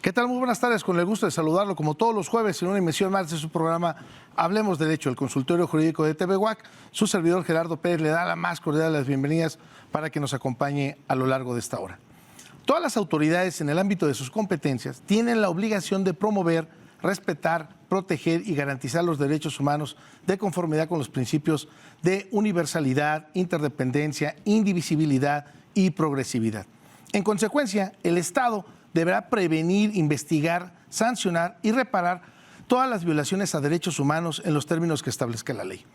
¿Qué tal? Muy buenas tardes, con el gusto de saludarlo como todos los jueves en una emisión más de su programa Hablemos Derecho, el consultorio jurídico de TV UAC. Su servidor Gerardo Pérez le da la más cordial de las bienvenidas para que nos acompañe a lo largo de esta hora. Todas las autoridades en el ámbito de sus competencias tienen la obligación de promover, respetar, proteger y garantizar los derechos humanos de conformidad con los principios de universalidad, interdependencia, indivisibilidad y progresividad. En consecuencia, el Estado deberá prevenir, investigar, sancionar y reparar todas las violaciones a derechos humanos en los términos que establezca la ley.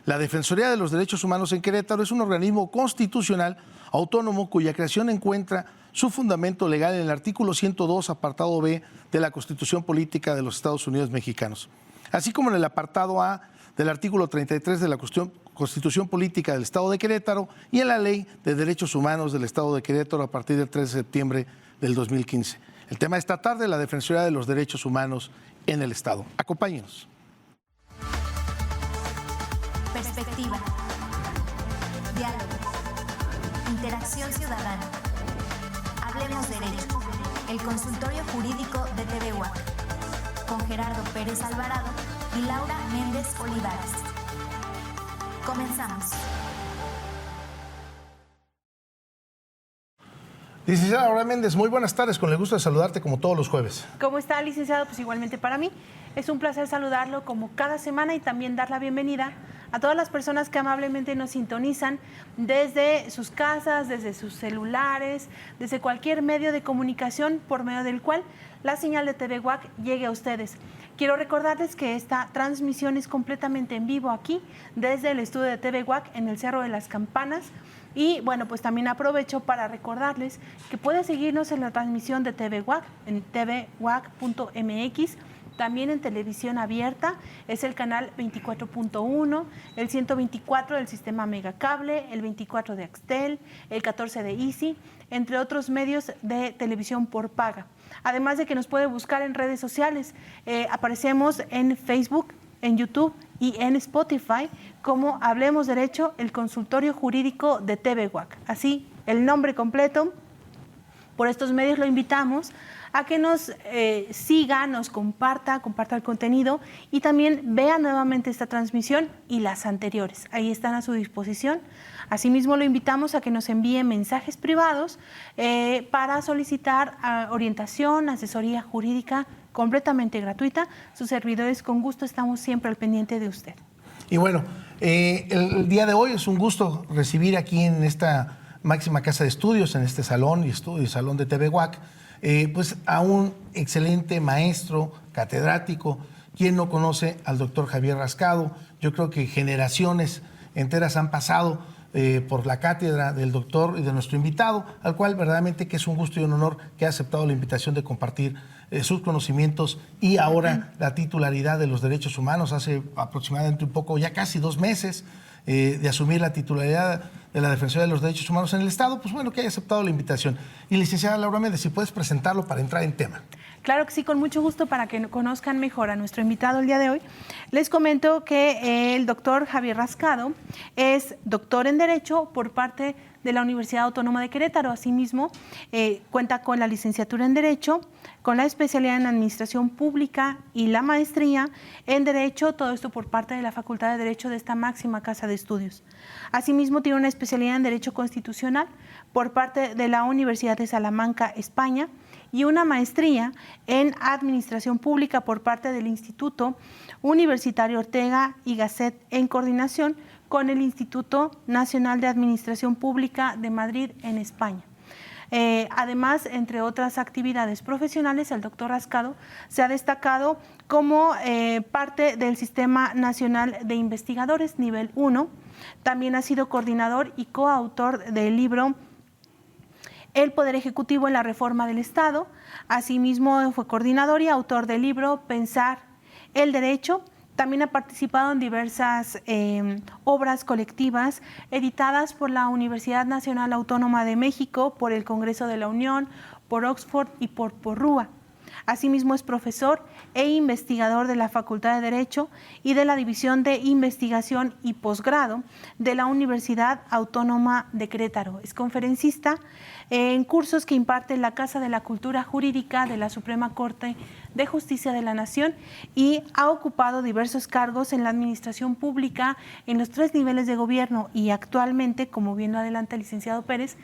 La Defensoría de los Derechos Humanos en Querétaro es un organismo constitucional autónomo cuya creación encuentra su fundamento legal en el artículo 102, apartado B de la Constitución Política de los Estados Unidos Mexicanos, así como en el apartado A del artículo 33 de la Constitución Política del Estado de Querétaro y en la Ley de Derechos Humanos del Estado de Querétaro a partir del 3 de septiembre del 2015. El tema de esta tarde, la Defensoría de los Derechos Humanos en el Estado. Acompáñenos. Perspectiva, diálogo, interacción ciudadana. Hablemos Derecho, el consultorio jurídico de TV UAC, con Gerardo Pérez Alvarado y Laura Méndez Olivares. Comenzamos. Licenciada Laura Méndez, muy buenas tardes, con el gusto de saludarte como todos los jueves. ¿Cómo está, licenciado? Pues igualmente para mí. Es un placer saludarlo como cada semana y también dar la bienvenida a todas las personas que amablemente nos sintonizan desde sus casas, desde sus celulares, desde cualquier medio de comunicación por medio del cual la señal de TV UAC llegue a ustedes. Quiero recordarles que esta transmisión es completamente en vivo aquí, desde el estudio de TV UAC en el Cerro de las Campanas. Y bueno, pues también aprovecho para recordarles que pueden seguirnos en la transmisión de TV UAC, en tvuac.mx, también en televisión abierta, es el canal 24.1, el 124 del sistema Megacable, el 24 de Axtel, el 14 de Easy, entre otros medios de televisión por paga. Además de que nos puede buscar en redes sociales, aparecemos en Facebook, en YouTube y en Spotify como Hablemos Derecho, el consultorio jurídico de TV UAC. Así, el nombre completo. Por estos medios lo invitamos a que nos siga, nos comparta el contenido y también vea nuevamente esta transmisión y las anteriores. Ahí están a su disposición. Asimismo, lo invitamos a que nos envíe mensajes privados para solicitar orientación, asesoría jurídica completamente gratuita. Sus servidores con gusto estamos siempre al pendiente de usted. Y bueno, el día de hoy es un gusto recibir aquí en esta máxima casa de estudios, en este salón y salón de TV UAC, pues a un excelente maestro, catedrático. ¿Quién no conoce al doctor Javier Rascado? Yo creo que generaciones enteras han pasado por la cátedra del doctor y de nuestro invitado, al cual verdaderamente que es un gusto y un honor que ha aceptado la invitación de compartir sus conocimientos y ahora la titularidad de los derechos humanos. Hace aproximadamente un poco, ya casi 2 meses de asumir la titularidad de la Defensoría de los Derechos Humanos en el Estado, pues bueno, que haya aceptado la invitación. Y licenciada Laura Méndez, si puedes presentarlo para entrar en tema. Claro que sí, con mucho gusto para que conozcan mejor a nuestro invitado el día de hoy. Les comento que el doctor Javier Rascado es doctor en Derecho por parte de la Universidad Autónoma de Querétaro. Asimismo, cuenta con la licenciatura en Derecho, con la especialidad en Administración Pública y la maestría en Derecho, todo esto por parte de la Facultad de Derecho de esta máxima casa de estudios. Asimismo, tiene una especialidad en Derecho Constitucional por parte de la Universidad de Salamanca, España, y una maestría en Administración Pública por parte del Instituto Universitario Ortega y Gasset en coordinación con el Instituto Nacional de Administración Pública de Madrid en España. Además, entre otras actividades profesionales, el doctor Rascado se ha destacado como parte del Sistema Nacional de Investigadores nivel 1. También ha sido coordinador y coautor del libro El Poder Ejecutivo en la Reforma del Estado. Asimismo, fue coordinador y autor del libro Pensar el Derecho. También ha participado en diversas obras colectivas editadas por la Universidad Nacional Autónoma de México, por el Congreso de la Unión, por Oxford y por Porrúa. Asimismo, es profesor e investigador de la Facultad de Derecho y de la División de Investigación y Posgrado de la Universidad Autónoma de Querétaro. Es conferencista en cursos que imparte en la Casa de la Cultura Jurídica de la Suprema Corte de Justicia de la Nación y ha ocupado diversos cargos en la administración pública en los 3 niveles de gobierno y actualmente, como bien lo adelanta el licenciado Pérez,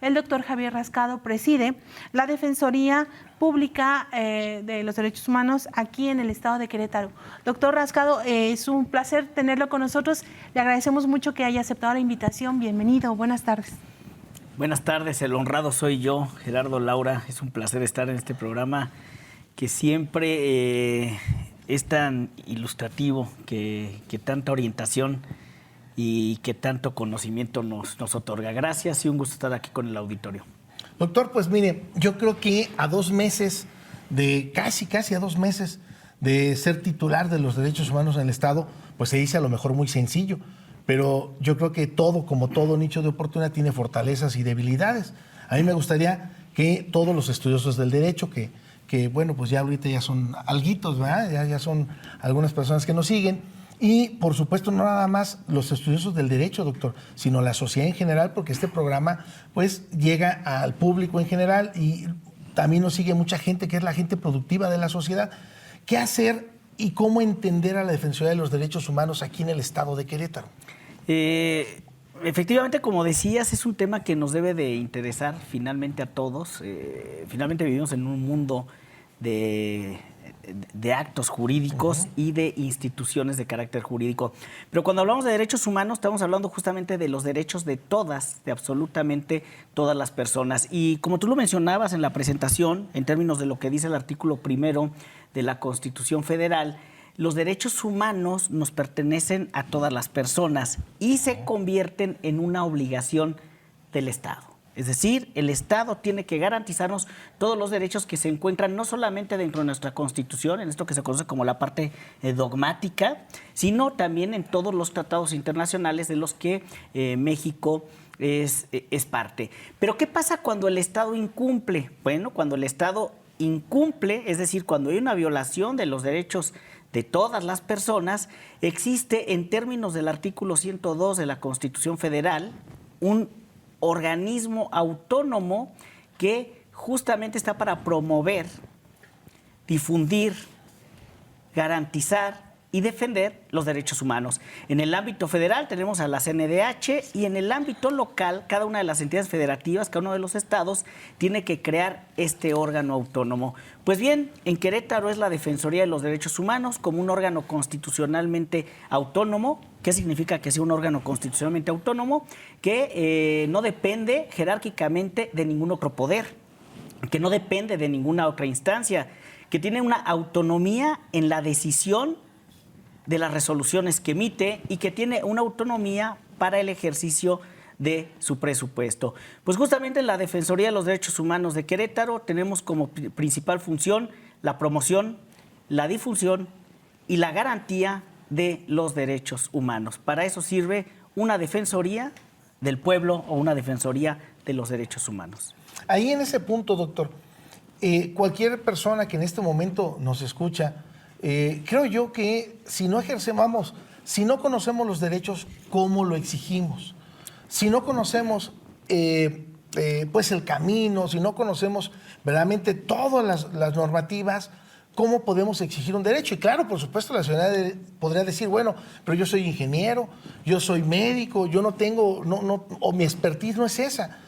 el doctor Javier Rascado preside la Defensoría Pública de los Derechos Humanos aquí en el estado de Querétaro. Doctor Rascado, es un placer tenerlo con nosotros. Le agradecemos mucho que haya aceptado la invitación. Bienvenido. Buenas tardes. Buenas tardes, el honrado soy yo, Gerardo Laura. Es un placer estar en este programa que siempre es tan ilustrativo, que tanta orientación y que tanto conocimiento nos otorga. Gracias y un gusto estar aquí con el auditorio. Doctor, pues mire, yo creo que a 2 meses casi a 2 meses de ser titular de los derechos humanos en el Estado, pues se dice a lo mejor muy sencillo, pero yo creo que como todo nicho de oportunidad, tiene fortalezas y debilidades. A mí me gustaría que todos los estudiosos del derecho, que bueno, pues ya ahorita ya son alguitos, ¿verdad? Ya son algunas personas que nos siguen, y por supuesto no nada más los estudiosos del derecho, doctor, sino la sociedad en general, porque este programa pues llega al público en general y también nos sigue mucha gente que es la gente productiva de la sociedad. ¿Qué hacer y cómo entender a la Defensoría de los Derechos Humanos aquí en el estado de Querétaro? Efectivamente, como decías, es un tema que nos debe de interesar finalmente a todos. Finalmente vivimos en un mundo de actos jurídicos y de instituciones de carácter jurídico. Pero cuando hablamos de derechos humanos, estamos hablando justamente de los derechos de absolutamente todas las personas. Y como tú lo mencionabas en la presentación, en términos de lo que dice el artículo 1 de la Constitución Federal, los derechos humanos nos pertenecen a todas las personas y se convierten en una obligación del Estado. Es decir, el Estado tiene que garantizarnos todos los derechos que se encuentran no solamente dentro de nuestra Constitución, en esto que se conoce como la parte dogmática, sino también en todos los tratados internacionales de los que México es parte. Pero ¿qué pasa cuando el Estado incumple? Bueno, cuando el Estado incumple, es decir, cuando hay una violación de los derechos de todas las personas, existe en términos del artículo 102 de la Constitución Federal un organismo autónomo que justamente está para promover, difundir, garantizar y defender los derechos humanos. En el ámbito federal tenemos a la CNDH y en el ámbito local, cada una de las entidades federativas, cada uno de los estados, tiene que crear este órgano autónomo. Pues bien, en Querétaro es la Defensoría de los Derechos Humanos como un órgano constitucionalmente autónomo. ¿Qué significa que sea un órgano constitucionalmente autónomo? Que no depende jerárquicamente de ningún otro poder, que no depende de ninguna otra instancia, que tiene una autonomía en la decisión de las resoluciones que emite y que tiene una autonomía para el ejercicio de su presupuesto. Pues justamente en la Defensoría de los Derechos Humanos de Querétaro tenemos como principal función la promoción, la difusión y la garantía de los derechos humanos. Para eso sirve una defensoría del pueblo o una defensoría de los derechos humanos. Ahí en ese punto, doctor, cualquier persona que en este momento nos escucha, creo yo que si no ejercemos, si no conocemos los derechos, ¿cómo lo exigimos? Si no conocemos pues el camino, si no conocemos verdaderamente todas las normativas, ¿cómo podemos exigir un derecho? Y claro, por supuesto, la ciudadanía podría decir, bueno, pero yo soy ingeniero, yo soy médico, yo no tengo, o mi expertise no es esa.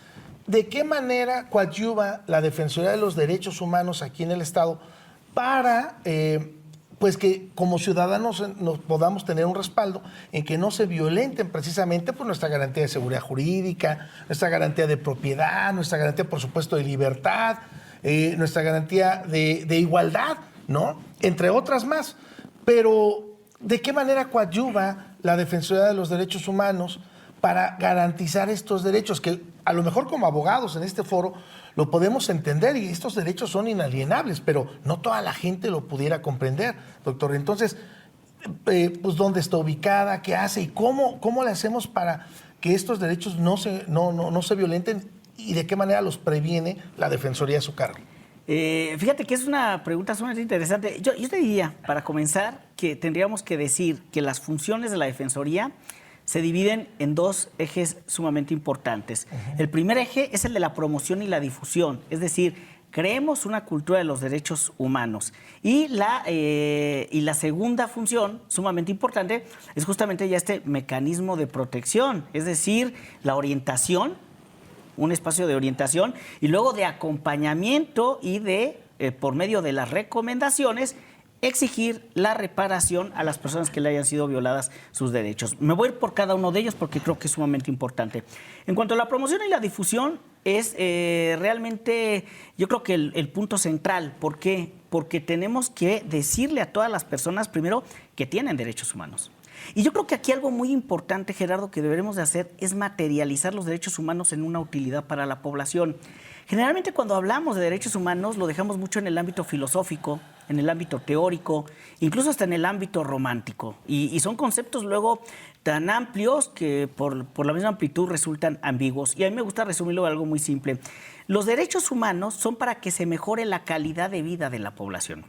¿De qué manera coadyuva la Defensoría de los Derechos Humanos aquí en el Estado para pues que como ciudadanos nos podamos tener un respaldo en que no se violenten precisamente pues, nuestra garantía de seguridad jurídica, nuestra garantía de propiedad, nuestra garantía, por supuesto, de libertad, nuestra garantía de igualdad, ¿no? Entre otras más. Pero, ¿de qué manera coadyuva la Defensoría de los Derechos Humanos para garantizar estos derechos que a lo mejor como abogados en este foro lo podemos entender y estos derechos son inalienables, pero no toda la gente lo pudiera comprender, doctor? Entonces, pues ¿dónde está ubicada? ¿Qué hace? ¿Y cómo le hacemos para que estos derechos no se violenten? ¿Y de qué manera los previene la Defensoría a su cargo? Fíjate que es una pregunta sumamente interesante. Yo te diría, para comenzar, que tendríamos que decir que las funciones de la Defensoría se dividen en dos ejes sumamente importantes. El primer eje es el de la promoción y la difusión, es decir, creemos una cultura de los derechos humanos. Y la segunda función, sumamente importante, es justamente ya este mecanismo de protección, es decir, la orientación, un espacio de orientación y luego de acompañamiento y de, por medio de las recomendaciones, exigir la reparación a las personas que le hayan sido violadas sus derechos. Me voy a ir por cada uno de ellos porque creo que es sumamente importante. En cuanto a la promoción y la difusión, es realmente, yo creo que el punto central. ¿Por qué? Porque tenemos que decirle a todas las personas, primero, que tienen derechos humanos. Y yo creo que aquí algo muy importante, Gerardo, que deberemos de hacer es materializar los derechos humanos en una utilidad para la población. Generalmente cuando hablamos de derechos humanos lo dejamos mucho en el ámbito filosófico, en el ámbito teórico, incluso hasta en el ámbito romántico. Y son conceptos luego tan amplios que por la misma amplitud resultan ambiguos. Y a mí me gusta resumirlo en algo muy simple. Los derechos humanos son para que se mejore la calidad de vida de la población.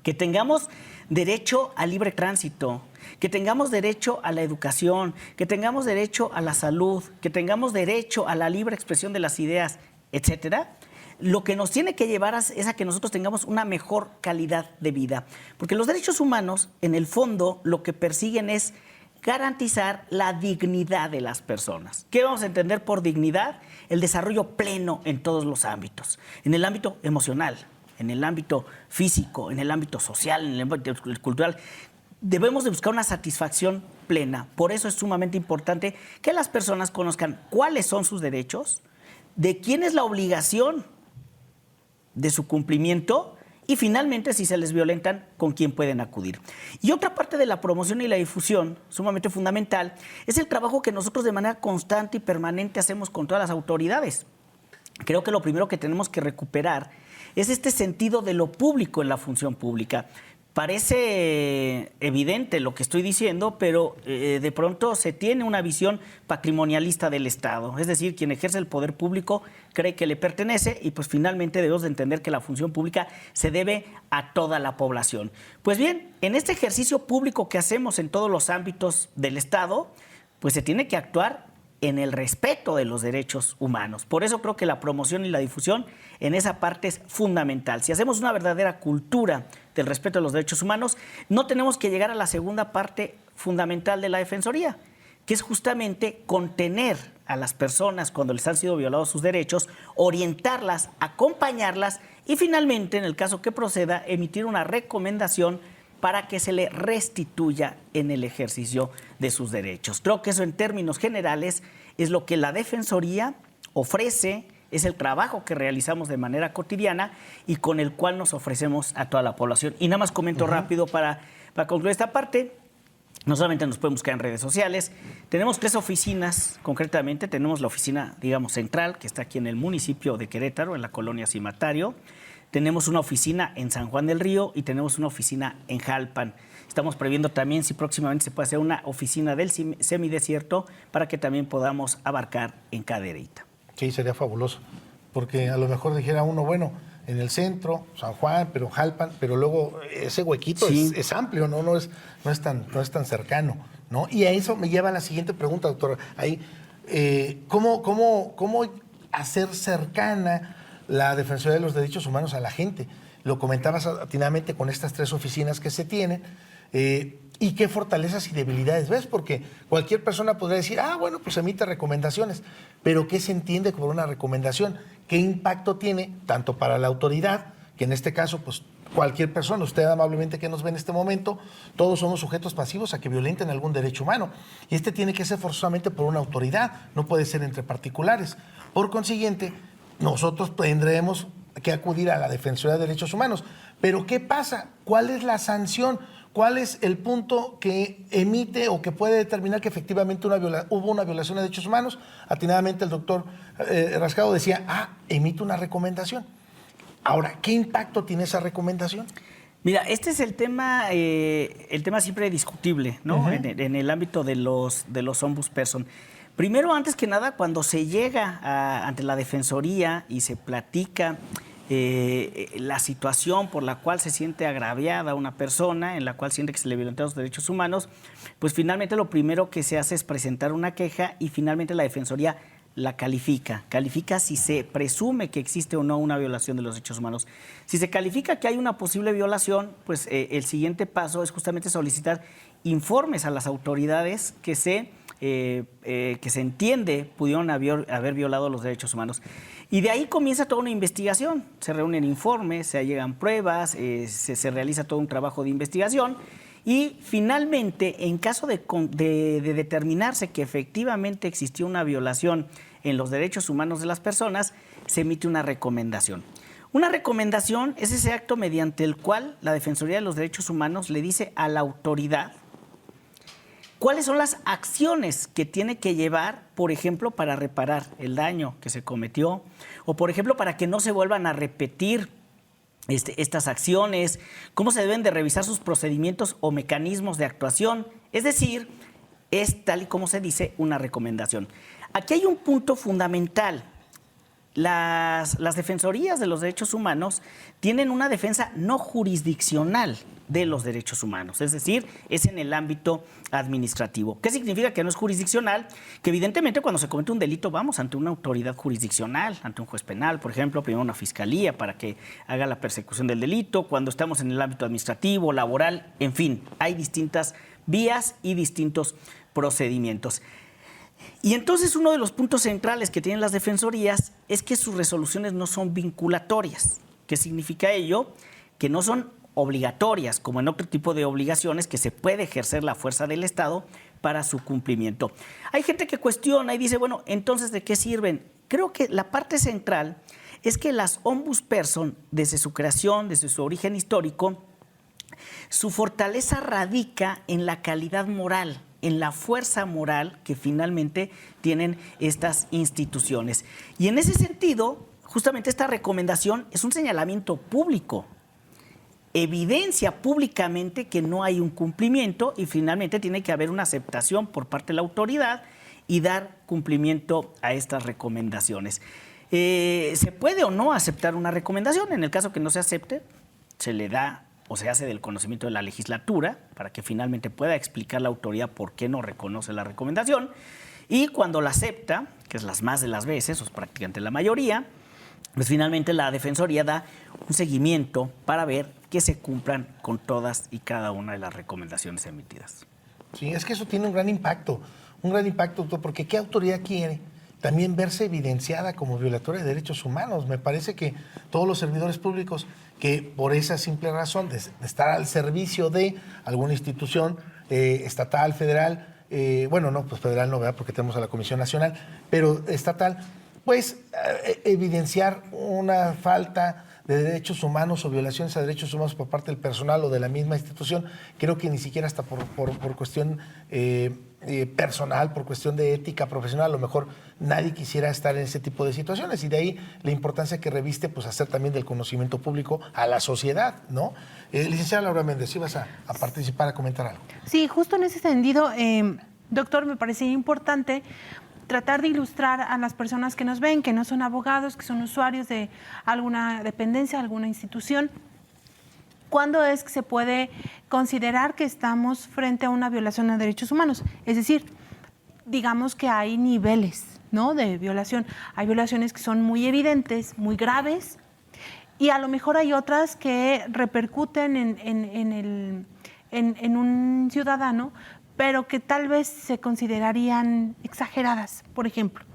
Que tengamos derecho al libre tránsito, que tengamos derecho a la educación, que tengamos derecho a la salud, que tengamos derecho a la libre expresión de las ideas, etcétera, lo que nos tiene que llevar es a que nosotros tengamos una mejor calidad de vida. Porque los derechos humanos, en el fondo, lo que persiguen es garantizar la dignidad de las personas. ¿Qué vamos a entender por dignidad? El desarrollo pleno en todos los ámbitos. En el ámbito emocional, en el ámbito físico, en el ámbito social, en el ámbito cultural. Debemos de buscar una satisfacción plena. Por eso es sumamente importante que las personas conozcan cuáles son sus derechos, de quién es la obligación de su cumplimiento y finalmente, si se les violentan, con quién pueden acudir. Y otra parte de la promoción y la difusión, sumamente fundamental, es el trabajo que nosotros de manera constante y permanente hacemos con todas las autoridades. Creo que lo primero que tenemos que recuperar es este sentido de lo público en la función pública. Parece evidente lo que estoy diciendo, pero de pronto se tiene una visión patrimonialista del Estado. Es decir, quien ejerce el poder público cree que le pertenece y pues finalmente debemos de entender que la función pública se debe a toda la población. Pues bien, en este ejercicio público que hacemos en todos los ámbitos del Estado, pues se tiene que actuar en el respeto de los derechos humanos. Por eso creo que la promoción y la difusión en esa parte es fundamental. Si hacemos una verdadera cultura del respeto de los derechos humanos, no tenemos que llegar a la segunda parte fundamental de la Defensoría, que es justamente contener a las personas cuando les han sido violados sus derechos, orientarlas, acompañarlas y finalmente, en el caso que proceda, emitir una recomendación para que se le restituya en el ejercicio de sus derechos. Creo que eso en términos generales es lo que la Defensoría ofrece, es el trabajo que realizamos de manera cotidiana y con el cual nos ofrecemos a toda la población. Y nada más comento rápido para concluir esta parte. No solamente nos pueden buscar en redes sociales, tenemos 3 oficinas, concretamente tenemos la oficina, digamos, central, que está aquí en el municipio de Querétaro, en la colonia Cimatario. Tenemos una oficina en San Juan del Río y tenemos una oficina en Jalpan. Estamos previendo también si próximamente se puede hacer una oficina del semidesierto para que también podamos abarcar en Cadereyta. Sí, sería fabuloso, porque a lo mejor dijera uno, bueno, en el centro, San Juan, pero Jalpan, pero luego ese huequito es amplio, no es tan cercano, ¿no? Y a eso me lleva a la siguiente pregunta, doctor. Ahí, ¿cómo hacer cercana la Defensoría de los Derechos Humanos a la gente? Lo comentabas atinadamente con estas 3 oficinas que se tienen. ¿Y qué fortalezas y debilidades ves? Porque cualquier persona podría decir, bueno, pues emite recomendaciones. Pero ¿qué se entiende por una recomendación? ¿Qué impacto tiene tanto para la autoridad, que en este caso, pues cualquier persona, usted amablemente que nos ve en este momento, todos somos sujetos pasivos a que violenten algún derecho humano? Y este tiene que ser forzosamente por una autoridad, no puede ser entre particulares. Por consiguiente, nosotros tendremos que acudir a la Defensoría de Derechos Humanos. Pero ¿qué pasa? ¿Cuál es la sanción? ¿Cuál es el punto que emite o que puede determinar que efectivamente hubo una violación de derechos humanos? Atinadamente el doctor Rascado decía, emite una recomendación. Ahora, ¿qué impacto tiene esa recomendación? Mira, este es el tema siempre discutible, ¿no? En el ámbito de los ombudsperson. Primero, antes que nada, cuando se llega ante la Defensoría y se platica la situación por la cual se siente agraviada una persona, en la cual siente que se le violentan los derechos humanos, pues finalmente lo primero que se hace es presentar una queja y finalmente la Defensoría la califica si se presume que existe o no una violación de los derechos humanos. Si se califica que hay una posible violación, pues el siguiente paso es justamente solicitar informes a las autoridades que se entiende pudieron haber violado los derechos humanos. Y de ahí comienza toda una investigación. Se reúnen informes, se allegan pruebas, se realiza todo un trabajo de investigación. Y finalmente, en caso de determinarse que efectivamente existió una violación en los derechos humanos de las personas, se emite una recomendación. Una recomendación es ese acto mediante el cual la Defensoría de los Derechos Humanos le dice a la autoridad cuáles son las acciones que tiene que llevar, por ejemplo, para reparar el daño que se cometió, o por ejemplo, para que no se vuelvan a repetir estas acciones, cómo se deben de revisar sus procedimientos o mecanismos de actuación. Es decir, es tal y como se dice una recomendación. Aquí hay un punto fundamental. Las defensorías de los derechos humanos tienen una defensa no jurisdiccional de los derechos humanos, es decir, es en el ámbito administrativo. ¿Qué significa que no es jurisdiccional? Que evidentemente cuando se comete un delito vamos ante una autoridad jurisdiccional, ante un juez penal, por ejemplo, primero una fiscalía para que haga la persecución del delito, cuando estamos en el ámbito administrativo, laboral, en fin, hay distintas vías y distintos procedimientos. Y entonces uno de los puntos centrales que tienen las defensorías es que sus resoluciones no son vinculatorias. ¿Qué significa ello? Que no son obligatorias, como en otro tipo de obligaciones que se puede ejercer la fuerza del Estado para su cumplimiento. Hay gente que cuestiona y dice, bueno, entonces, ¿de qué sirven? Creo que la parte central es que las ombudsperson, desde su creación, desde su origen histórico, su fortaleza radica en la calidad moral, en la fuerza moral que finalmente tienen estas instituciones. Y en ese sentido, justamente esta recomendación es un señalamiento público, evidencia públicamente que no hay un cumplimiento y finalmente tiene que haber una aceptación por parte de la autoridad y dar cumplimiento a estas recomendaciones. ¿Se puede o no aceptar una recomendación? En el caso que no se acepte, se le da o se hace del conocimiento de la legislatura para que finalmente pueda explicar la autoridad por qué no reconoce la recomendación. Y cuando la acepta, que es las más de las veces, o es prácticamente la mayoría, pues finalmente la Defensoría da un seguimiento para ver que se cumplan con todas y cada una de las recomendaciones emitidas. Sí, es que eso tiene un gran impacto, doctor, porque ¿qué autoridad quiere también verse evidenciada como violatoria de derechos humanos? Me parece que todos los servidores públicos que por esa simple razón de estar al servicio de alguna institución estatal, federal, pues federal no, ¿verdad? Porque tenemos a la Comisión Nacional, pero estatal, pues evidenciar una falta de derechos humanos o violaciones a derechos humanos por parte del personal o de la misma institución, creo que ni siquiera hasta por cuestión personal, por cuestión de ética profesional, a lo mejor nadie quisiera estar en ese tipo de situaciones, y de ahí la importancia que reviste pues hacer también del conocimiento público a la sociedad, ¿no? Licenciada Laura Méndez, ¿ibas a participar, a comentar algo? Sí, justo en ese sentido, doctor, me parecía importante tratar de ilustrar a las personas que nos ven, que no son abogados, que son usuarios de alguna dependencia, alguna institución, ¿cuándo es que se puede considerar que estamos frente a una violación de derechos humanos? Es decir, digamos que hay niveles, ¿no?, de violación. Hay violaciones que son muy evidentes, muy graves, y a lo mejor hay otras que repercuten en un ciudadano, pero que tal vez se considerarían exageradas. Por ejemplo,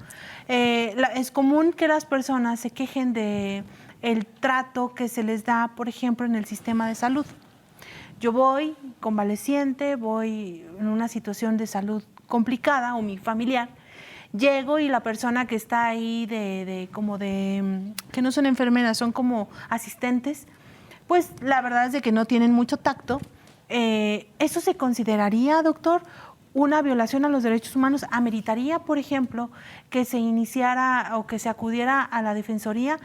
es común que las personas se quejen de el trato que se les da, por ejemplo, en el sistema de salud. Yo voy convaleciente, voy en una situación de salud complicada, o mi familiar, llego y la persona que está ahí que no son enfermeras, son como asistentes, pues la verdad es de que no tienen mucho tacto. ¿Eso se consideraría, doctor, una violación a los derechos humanos? ¿Ameritaría, por ejemplo, que se iniciara o que se acudiera a la Defensoría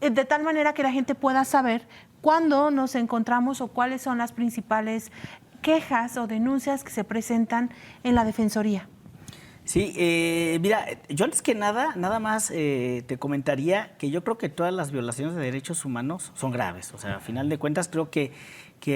de tal manera que la gente pueda saber cuándo nos encontramos o cuáles son las principales quejas o denuncias que se presentan en la Defensoría? Sí, mira, yo antes que nada más te comentaría que yo creo que todas las violaciones de derechos humanos son graves. O sea, a final de cuentas creo que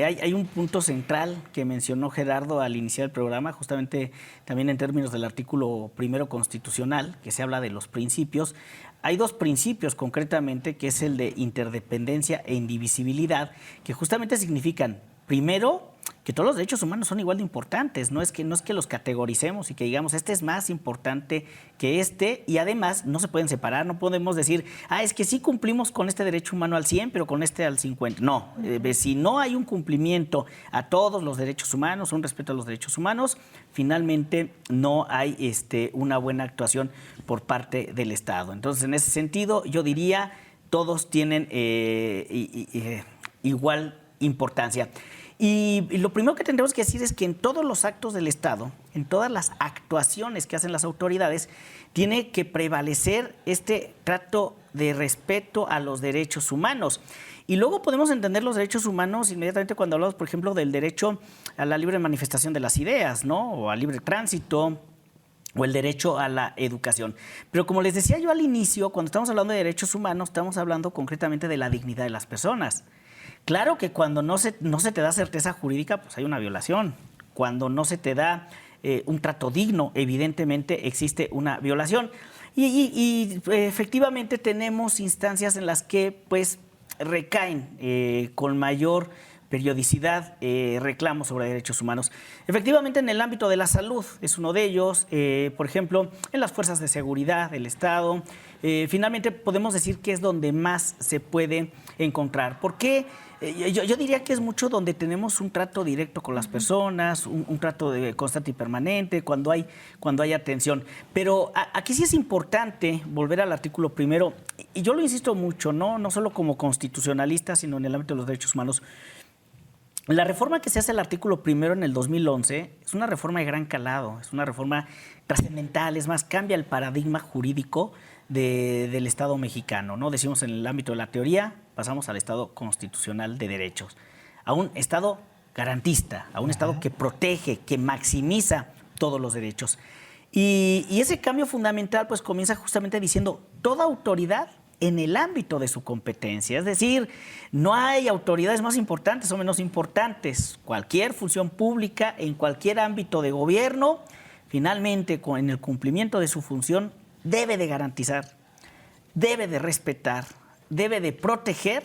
hay un punto central que mencionó Gerardo al iniciar el programa, justamente también en términos del artículo 1 constitucional, que se habla de los principios. Hay dos principios concretamente, que es el de interdependencia e indivisibilidad, que justamente significan, primero, que todos los derechos humanos son igual de importantes, no es que los categoricemos y que digamos este es más importante que este, y además no se pueden separar, no podemos decir, es que sí cumplimos con este derecho humano al 100, pero con este al 50. No, si no hay un cumplimiento a todos los derechos humanos, un respeto a los derechos humanos, finalmente no hay una buena actuación por parte del Estado. Entonces, en ese sentido, yo diría, todos tienen igual importancia. Y lo primero que tendremos que decir es que en todos los actos del Estado, en todas las actuaciones que hacen las autoridades, tiene que prevalecer este trato de respeto a los derechos humanos. Y luego podemos entender los derechos humanos inmediatamente cuando hablamos, por ejemplo, del derecho a la libre manifestación de las ideas, ¿no? O al libre tránsito, o el derecho a la educación. Pero como les decía yo al inicio, cuando estamos hablando de derechos humanos, estamos hablando concretamente de la dignidad de las personas. Claro que cuando no se te da certeza jurídica, pues hay una violación. Cuando no se te da un trato digno, evidentemente existe una violación. Y efectivamente tenemos instancias en las que pues recaen con mayor periodicidad reclamos sobre derechos humanos. Efectivamente, en el ámbito de la salud es uno de ellos, por ejemplo, en las fuerzas de seguridad del Estado. Finalmente, podemos decir que es donde más se puede encontrar. ¿Por qué? Yo diría que es mucho donde tenemos un trato directo con las personas, un trato constante y permanente, cuando hay atención. Pero aquí sí es importante volver al artículo 1, y yo lo insisto mucho, no solo como constitucionalista, sino en el ámbito de los derechos humanos. La reforma que se hace al artículo 1 en el 2011 es una reforma de gran calado, es una reforma trascendental, es más, cambia el paradigma jurídico del Estado mexicano, ¿no? Decimos en el ámbito de la teoría, pasamos al Estado constitucional de derechos, a un Estado garantista, a un Estado que protege, que maximiza todos los derechos. Y ese cambio fundamental pues comienza justamente diciendo toda autoridad en el ámbito de su competencia. Es decir, no hay autoridades más importantes o menos importantes. Cualquier función pública en cualquier ámbito de gobierno, finalmente, en el cumplimiento de su función, debe de garantizar, debe de respetar, debe de proteger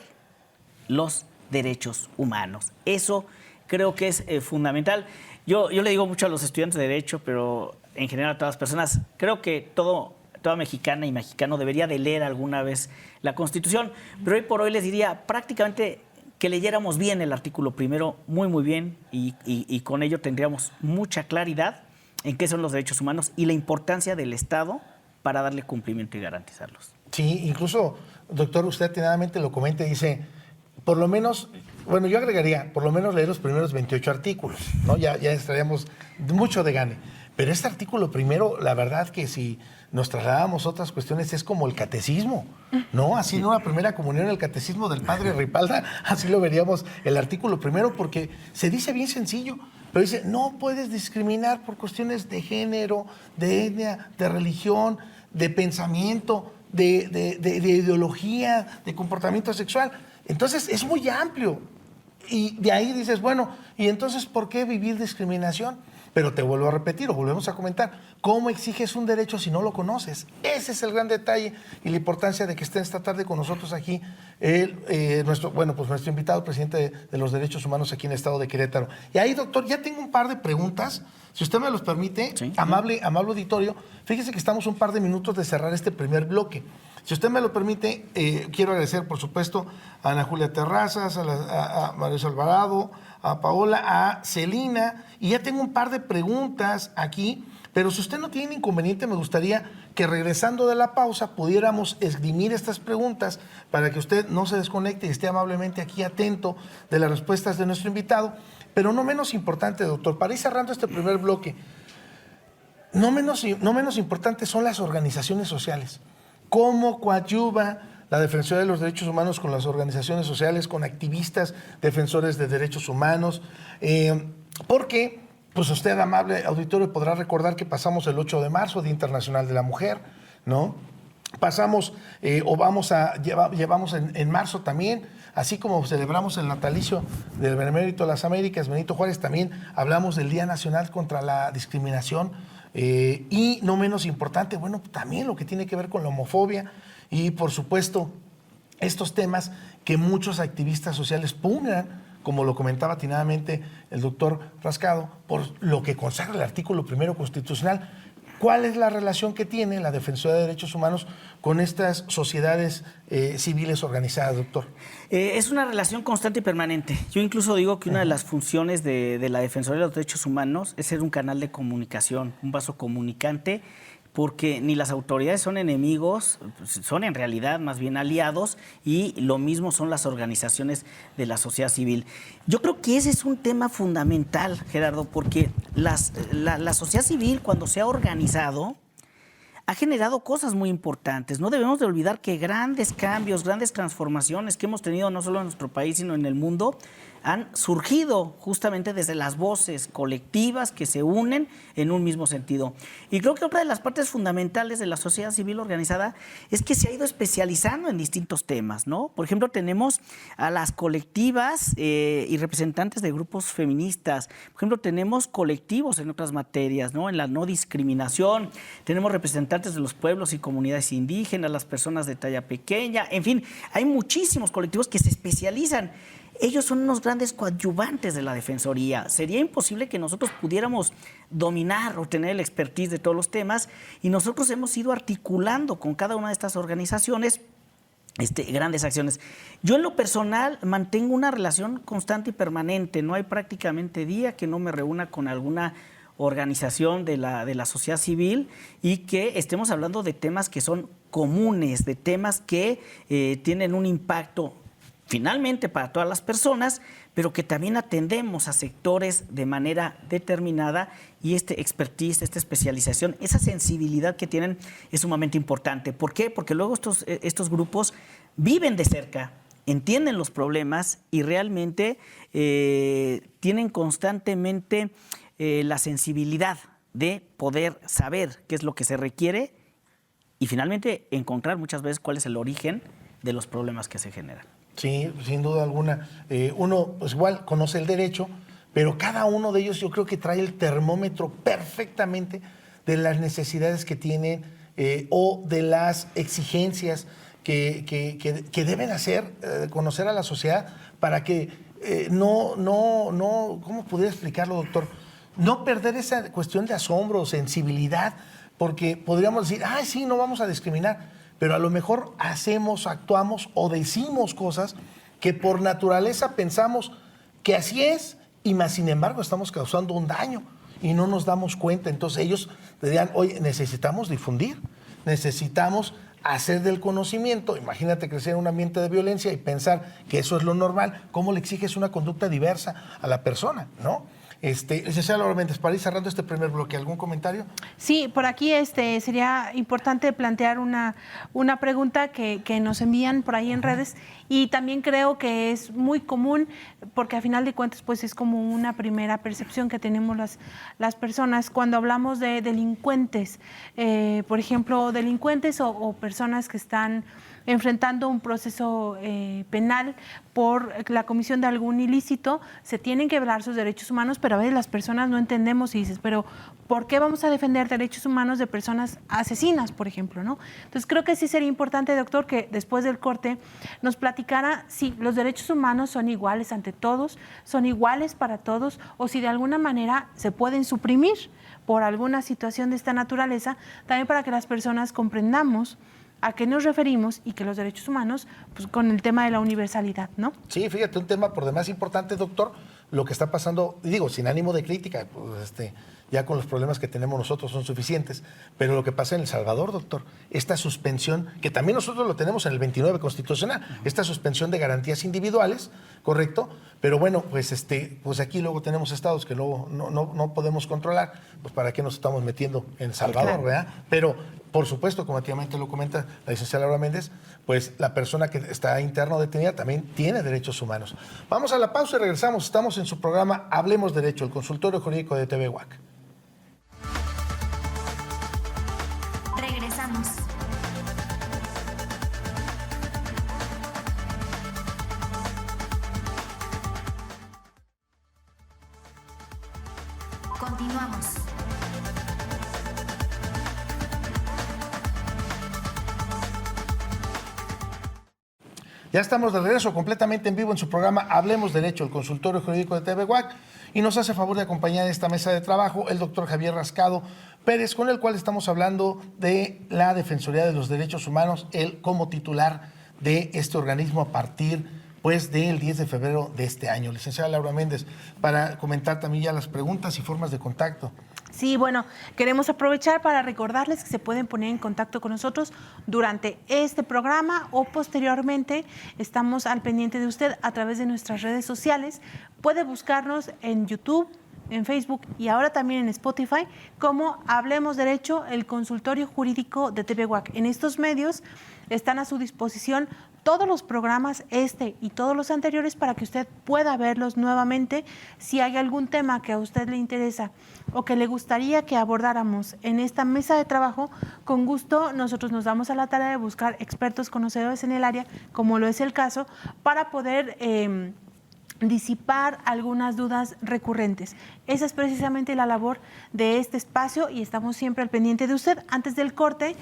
los derechos humanos. Eso creo que es fundamental. Yo le digo mucho a los estudiantes de Derecho, pero en general a todas las personas, creo que toda mexicana y mexicano debería de leer alguna vez la Constitución, pero hoy por hoy les diría prácticamente que leyéramos bien el artículo 1, muy bien, y con ello tendríamos mucha claridad en qué son los derechos humanos y la importancia del Estado para darle cumplimiento y garantizarlos. Sí, incluso, doctor, usted atinadamente lo comenta y dice, por lo menos, bueno, yo agregaría, por lo menos leer los primeros 28 artículos, ¿no? Ya estaríamos mucho de gane. Pero este artículo 1, la verdad que si nos trasladamos a otras cuestiones, es como el catecismo, ¿no? Así en una primera comunión, el catecismo del padre Ripalda, así lo veríamos el artículo 1, porque se dice bien sencillo, pero dice, no puedes discriminar por cuestiones de género, de etnia, de religión, de pensamiento, de ideología, de comportamiento sexual. Entonces, es muy amplio. Y de ahí dices, bueno, ¿y entonces por qué vivir discriminación? Pero te vuelvo a repetir, o volvemos a comentar, ¿cómo exiges un derecho si no lo conoces? Ese es el gran detalle y la importancia de que esté esta tarde con nosotros aquí nuestro invitado, el presidente de los Derechos Humanos aquí en el estado de Querétaro. Y ahí, doctor, ya tengo un par de preguntas, si usted me los permite, sí. Amable auditorio, fíjese que estamos un par de minutos de cerrar este primer bloque. Si usted me lo permite, quiero agradecer, por supuesto, a Ana Julia Terrazas, a María Alvarado, a Paola, a Celina, y ya tengo un par de preguntas aquí, pero si usted no tiene inconveniente, me gustaría que regresando de la pausa pudiéramos esgrimir estas preguntas para que usted no se desconecte y esté amablemente aquí atento de las respuestas de nuestro invitado. Pero no menos importante, doctor, para ir cerrando este primer bloque, no menos importante son las organizaciones sociales. ¿Cómo coadyuva la Defensoría de los Derechos Humanos con las organizaciones sociales, con activistas, defensores de derechos humanos? Porque pues usted, amable auditorio, podrá recordar que pasamos el 8 de marzo, Día Internacional de la Mujer, ¿no? Pasamos llevamos en marzo también, así como celebramos el natalicio del Benemérito de las Américas, Benito Juárez, también hablamos del Día Nacional contra la Discriminación y no menos importante, bueno, también lo que tiene que ver con la homofobia y por supuesto estos temas que muchos activistas sociales pugnan, como lo comentaba atinadamente el doctor Rascado, por lo que consagra el artículo 1 constitucional. ¿Cuál es la relación que tiene la Defensoría de Derechos Humanos con estas sociedades civiles organizadas, doctor? Es una relación constante y permanente. Yo incluso digo que una de las funciones de la Defensoría de los Derechos Humanos es ser un canal de comunicación, un vaso comunicante, porque ni las autoridades son enemigos, son en realidad más bien aliados, y lo mismo son las organizaciones de la sociedad civil. Yo creo que ese es un tema fundamental, Gerardo, porque la sociedad civil, cuando se ha organizado, ha generado cosas muy importantes. No debemos de olvidar que grandes cambios, grandes transformaciones que hemos tenido no solo en nuestro país, sino en el mundo, han surgido justamente desde las voces colectivas que se unen en un mismo sentido. Y creo que otra de las partes fundamentales de la sociedad civil organizada es que se ha ido especializando en distintos temas, ¿no? Por ejemplo, tenemos a las colectivas y representantes de grupos feministas. Por ejemplo, tenemos colectivos en otras materias, ¿no? En la no discriminación. Tenemos representantes de los pueblos y comunidades indígenas, las personas de talla pequeña. En fin, hay muchísimos colectivos que se especializan. Ellos son unos grandes coadyuvantes de la Defensoría. Sería imposible que nosotros pudiéramos dominar o tener el expertise de todos los temas, y nosotros hemos ido articulando con cada una de estas organizaciones grandes acciones. Yo en lo personal mantengo una relación constante y permanente. No hay prácticamente día que no me reúna con alguna organización de la sociedad civil y que estemos hablando de temas que son comunes, de temas que tienen un impacto finalmente para todas las personas, pero que también atendemos a sectores de manera determinada, y expertise, esta especialización, esa sensibilidad que tienen es sumamente importante. ¿Por qué? Porque luego estos grupos viven de cerca, entienden los problemas y realmente tienen constantemente la sensibilidad de poder saber qué es lo que se requiere y finalmente encontrar muchas veces cuál es el origen de los problemas que se generan. Sí, sin duda alguna. Uno, pues igual, conoce el derecho, pero cada uno de ellos yo creo que trae el termómetro perfectamente de las necesidades que tienen o de las exigencias que deben hacer, conocer a la sociedad para que ¿cómo pudiera explicarlo, doctor? No perder esa cuestión de asombro, sensibilidad, porque podríamos decir, ay, sí, no vamos a discriminar, pero a lo mejor hacemos, actuamos o decimos cosas que por naturaleza pensamos que así es, y más sin embargo estamos causando un daño y no nos damos cuenta. Entonces ellos dirían, oye, necesitamos difundir, necesitamos hacer del conocimiento. Imagínate crecer en un ambiente de violencia y pensar que eso es lo normal. ¿Cómo le exiges una conducta diversa a la persona, no? Licenciada Laura Méndez, para ir cerrando este primer bloque, ¿algún comentario? Sí, por aquí sería importante plantear una pregunta que nos envían por ahí en redes, y también creo que es muy común, porque a final de cuentas pues es como una primera percepción que tenemos las personas cuando hablamos de delincuentes, por ejemplo, delincuentes o personas que están enfrentando un proceso penal por la comisión de algún ilícito. Se tienen que violar sus derechos humanos, pero a veces las personas no entendemos y dices, pero ¿por qué vamos a defender derechos humanos de personas asesinas, por ejemplo, ¿no? Entonces creo que sí sería importante, doctor, que después del corte nos platicara si los derechos humanos son iguales ante todos, son iguales para todos, o si de alguna manera se pueden suprimir por alguna situación de esta naturaleza, también para que las personas comprendamos a qué nos referimos y que los derechos humanos, pues con el tema de la universalidad, ¿no? Sí, fíjate, un tema por demás importante, doctor, lo que está pasando, digo, sin ánimo de crítica, pues ya con los problemas que tenemos nosotros son suficientes, pero lo que pasa en El Salvador, doctor, esta suspensión, que también nosotros lo tenemos en el 29 constitucional, esta suspensión de garantías individuales, ¿correcto? Pero bueno, pues pues aquí luego tenemos estados que luego no podemos controlar, pues para qué nos estamos metiendo en El Salvador, claro, ¿verdad? Pero por supuesto, como activamente lo comenta la licenciada Laura Méndez, pues la persona que está interna o detenida también tiene derechos humanos. Vamos a la pausa y regresamos. Estamos en su programa Hablemos Derecho, el consultorio jurídico de TV WAC. Regresamos. Continuamos. Ya estamos de regreso completamente en vivo en su programa Hablemos Derecho, el consultorio jurídico de TV WAC, y nos hace favor de acompañar en esta mesa de trabajo el doctor Javier Rascado Pérez, con el cual estamos hablando de la Defensoría de los Derechos Humanos, él como titular de este organismo a partir pues del 10 de febrero de este año. Licenciada Laura Méndez, para comentar también ya las preguntas y formas de contacto. Sí, bueno, queremos aprovechar para recordarles que se pueden poner en contacto con nosotros durante este programa o posteriormente. Estamos al pendiente de usted a través de nuestras redes sociales. Puede buscarnos en YouTube, en Facebook y ahora también en Spotify como Hablemos Derecho, el consultorio jurídico de TV WAC. En estos medios están a su disposición todos los programas, este y todos los anteriores, para que usted pueda verlos nuevamente. Si hay algún tema que a usted le interesa o que le gustaría que abordáramos en esta mesa de trabajo, con gusto nosotros nos damos a la tarea de buscar expertos conocedores en el área, como lo es el caso, para poder disipar algunas dudas recurrentes. Esa es precisamente la labor de este espacio y estamos siempre al pendiente de usted. Antes del corte,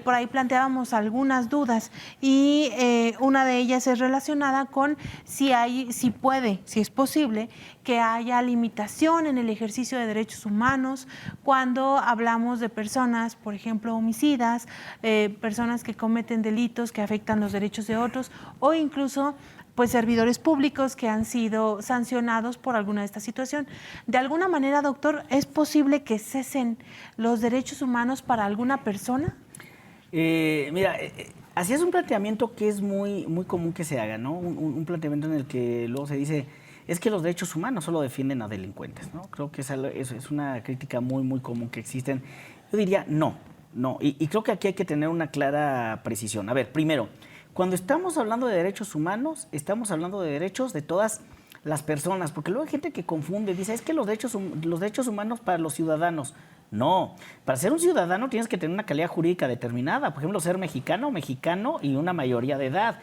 por ahí planteábamos algunas dudas y una de ellas es relacionada con si es posible que haya limitación en el ejercicio de derechos humanos cuando hablamos de personas, por ejemplo, homicidas, personas que cometen delitos que afectan los derechos de otros o incluso pues servidores públicos que han sido sancionados por alguna de esta situación. De alguna manera, doctor, ¿es posible que cesen los derechos humanos para alguna persona? Mira, así es un planteamiento que es muy común que se haga, ¿no? Un planteamiento en el que luego se dice, es que los derechos humanos solo defienden a delincuentes, ¿no? Creo que es una crítica muy común que existen. Yo diría, no. Y creo que aquí hay que tener una clara precisión. A ver, primero, cuando estamos hablando de derechos humanos, estamos hablando de derechos de todas las personas, porque luego hay gente que confunde, dice, es que los derechos humanos para los ciudadanos. No, para ser un ciudadano tienes que tener una calidad jurídica determinada, por ejemplo, ser mexicano y una mayoría de edad.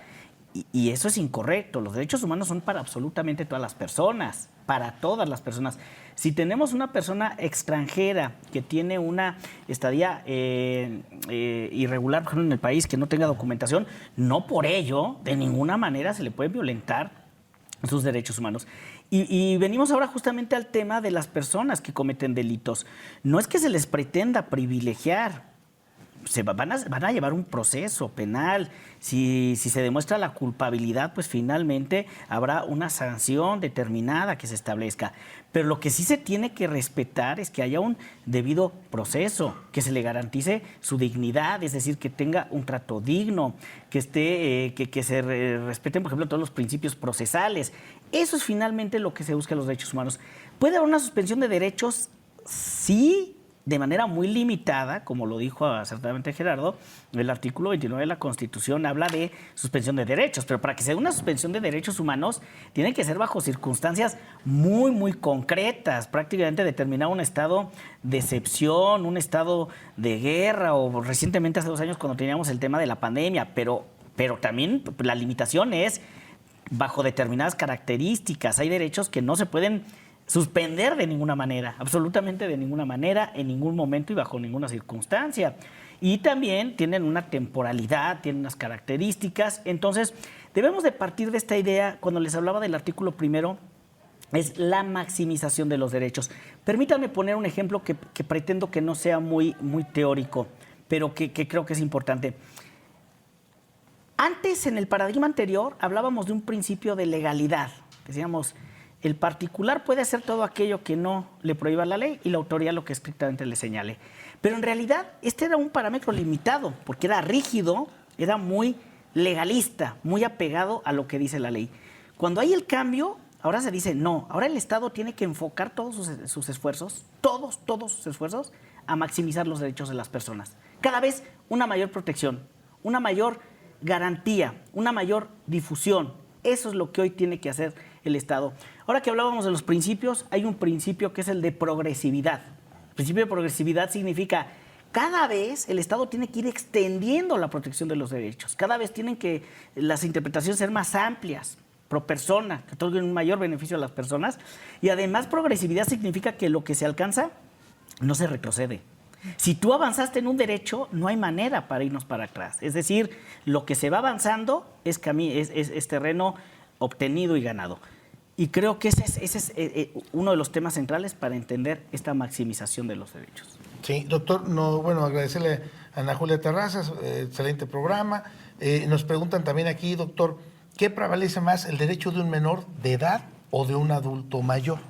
Y eso es incorrecto. Los derechos humanos son para absolutamente todas las personas, para todas las personas. Si tenemos una persona extranjera que tiene una estadía irregular, por ejemplo, en el país, que no tenga documentación, no por ello, de ninguna manera se le puede violentar sus derechos humanos. Y venimos ahora justamente al tema de las personas que cometen delitos. No es que se les pretenda privilegiar. Van a llevar un proceso penal. Si se demuestra la culpabilidad, pues finalmente habrá una sanción determinada que se establezca. Pero lo que sí se tiene que respetar es que haya un debido proceso, que se le garantice su dignidad, es decir, que tenga un trato digno, que se respeten, por ejemplo, todos los principios procesales. Eso es finalmente lo que se busca en los derechos humanos. ¿Puede haber una suspensión de derechos? Sí, de manera muy limitada, como lo dijo acertadamente Gerardo. El artículo 29 de la Constitución habla de suspensión de derechos, pero para que sea una suspensión de derechos humanos tiene que ser bajo circunstancias muy concretas, prácticamente determinar un estado de excepción, un estado de guerra, o recientemente hace 2 años cuando teníamos el tema de la pandemia, pero también la limitación es bajo determinadas características. Hay derechos que no se pueden suspender de ninguna manera, absolutamente de ninguna manera, en ningún momento y bajo ninguna circunstancia. Y también tienen una temporalidad, tienen unas características. Entonces, debemos de partir de esta idea. Cuando les hablaba del artículo primero, es la maximización de los derechos. Permítanme poner un ejemplo que pretendo que no sea muy teórico, pero que creo que es importante. Antes, en el paradigma anterior, hablábamos de un principio de legalidad. Decíamos, el particular puede hacer todo aquello que no le prohíba la ley y la autoridad lo que estrictamente le señale. Pero en realidad este era un parámetro limitado porque era rígido, era muy legalista, muy apegado a lo que dice la ley. Cuando hay el cambio, ahora se dice no, ahora el Estado tiene que enfocar todos sus esfuerzos, todos sus esfuerzos, a maximizar los derechos de las personas. cada vez una mayor protección, una mayor garantía, una mayor difusión. Eso es lo que hoy tiene que hacer el Estado. Ahora que hablábamos de los principios, hay un principio que es el de progresividad. El principio de progresividad significa cada vez el Estado tiene que ir extendiendo la protección de los derechos. Cada vez tienen que las interpretaciones ser más amplias, pro persona, que otorguen un mayor beneficio a las personas. Y además progresividad significa que lo que se alcanza no se retrocede. Si tú avanzaste en un derecho, no hay manera para irnos para atrás. Es decir, lo que se va avanzando es terreno obtenido y ganado. Y creo que ese es uno de los temas centrales para entender esta maximización de los derechos. Sí, doctor, agradecerle a Ana Julia Terrazas, excelente programa. Nos preguntan también aquí, doctor, ¿qué prevalece más, el derecho de un menor de edad o de un adulto mayor?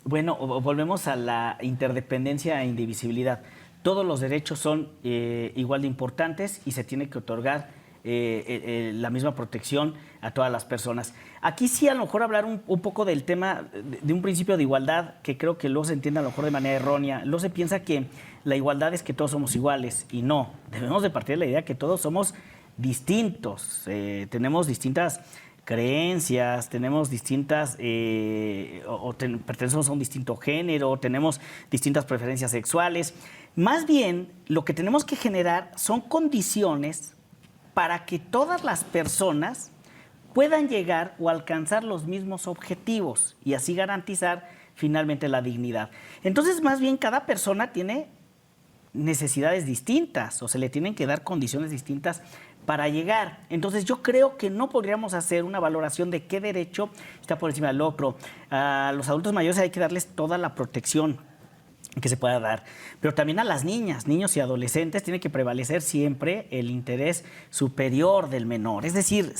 Bueno, volvemos a la interdependencia e indivisibilidad. Todos los derechos son igual de importantes y se tiene que otorgar la misma protección a todas las personas. Aquí sí a lo mejor hablar un poco del tema de un principio de igualdad que creo que luego se entiende a lo mejor de manera errónea. Luego se piensa que la igualdad es que todos somos iguales y no. Debemos de partir de la idea que todos somos distintos, tenemos distintas creencias, tenemos distintas, pertenecemos a un distinto género, tenemos distintas preferencias sexuales. Más bien, lo que tenemos que generar son condiciones para que todas las personas puedan llegar o alcanzar los mismos objetivos y así garantizar finalmente la dignidad. Entonces, más bien, cada persona tiene necesidades distintas o se le tienen que dar condiciones distintas para llegar. Entonces yo creo que no podríamos hacer una valoración de qué derecho está por encima del otro. A los adultos mayores hay que darles toda la protección que se pueda dar, pero también a las niñas, niños y adolescentes tiene que prevalecer siempre el interés superior del menor. Es decir,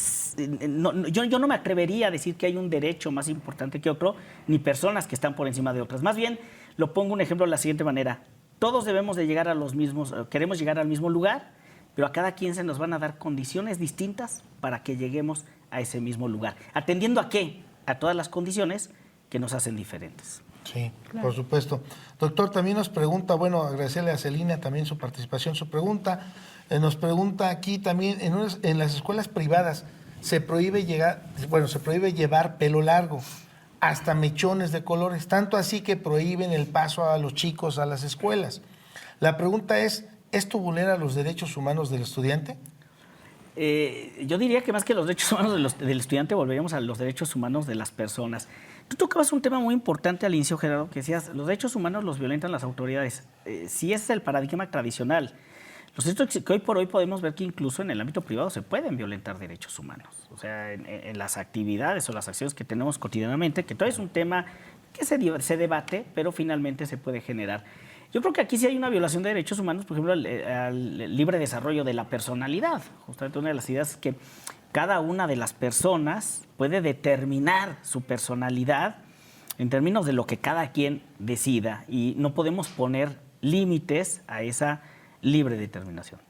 yo no me atrevería a decir que hay un derecho más importante que otro, ni personas que están por encima de otras. Más bien, lo pongo un ejemplo de la siguiente manera. Todos debemos de llegar a los mismos, queremos llegar al mismo lugar, pero a cada quien se nos van a dar condiciones distintas para que lleguemos a ese mismo lugar. ¿Atendiendo a qué? A todas las condiciones que nos hacen diferentes. Sí, claro. Por supuesto. Doctor, también nos pregunta, agradecerle a Celina también su participación, su pregunta. Nos pregunta aquí también, en las escuelas privadas se prohíbe llevar pelo largo, hasta mechones de colores, tanto así que prohíben el paso a los chicos a las escuelas. La pregunta es, ¿esto vulnera los derechos humanos del estudiante? Yo diría que más que los derechos humanos del estudiante, volveríamos a los derechos humanos de las personas. Tú tocabas un tema muy importante al inicio, Gerardo, que decías, los derechos humanos los violentan las autoridades. Si ese es el paradigma tradicional, lo cierto es que hoy por hoy podemos ver que incluso en el ámbito privado se pueden violentar derechos humanos. O sea, en las actividades o las acciones que tenemos cotidianamente, que todo es un tema que se debate, pero finalmente se puede generar. Yo creo que aquí sí hay una violación de derechos humanos, por ejemplo, al libre desarrollo de la personalidad. Justamente una de las ideas es que cada una de las personas puede determinar su personalidad en términos de lo que cada quien decida y no podemos poner límites a esa libre determinación.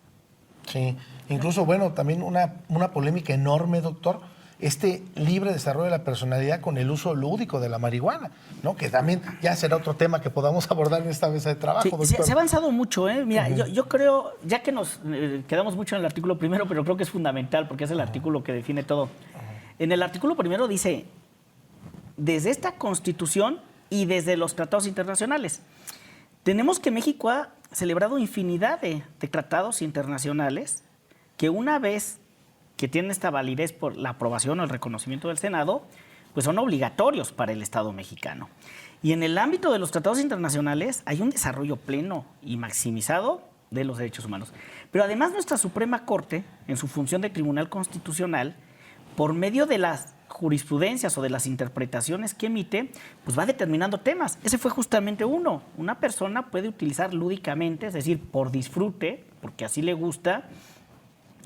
Sí, incluso, también una polémica enorme, doctor, este libre desarrollo de la personalidad con el uso lúdico de la marihuana, ¿no? Que también ya será otro tema que podamos abordar en esta mesa de trabajo, doctor. Se ha avanzado mucho, ¿eh? Mira, yo creo, ya que nos quedamos mucho en el artículo primero, pero creo que es fundamental porque es el artículo que define todo. En el artículo primero dice, desde esta Constitución y desde los tratados internacionales, tenemos que México ha celebrado infinidad de tratados internacionales que una vez que tienen esta validez por la aprobación o el reconocimiento del Senado, pues son obligatorios para el Estado mexicano. Y en el ámbito de los tratados internacionales hay un desarrollo pleno y maximizado de los derechos humanos. Pero además nuestra Suprema Corte, en su función de Tribunal Constitucional, por medio de las jurisprudencias o de las interpretaciones que emite, pues va determinando temas. Ese fue justamente uno. Una persona puede utilizar lúdicamente, es decir, por disfrute, porque así le gusta,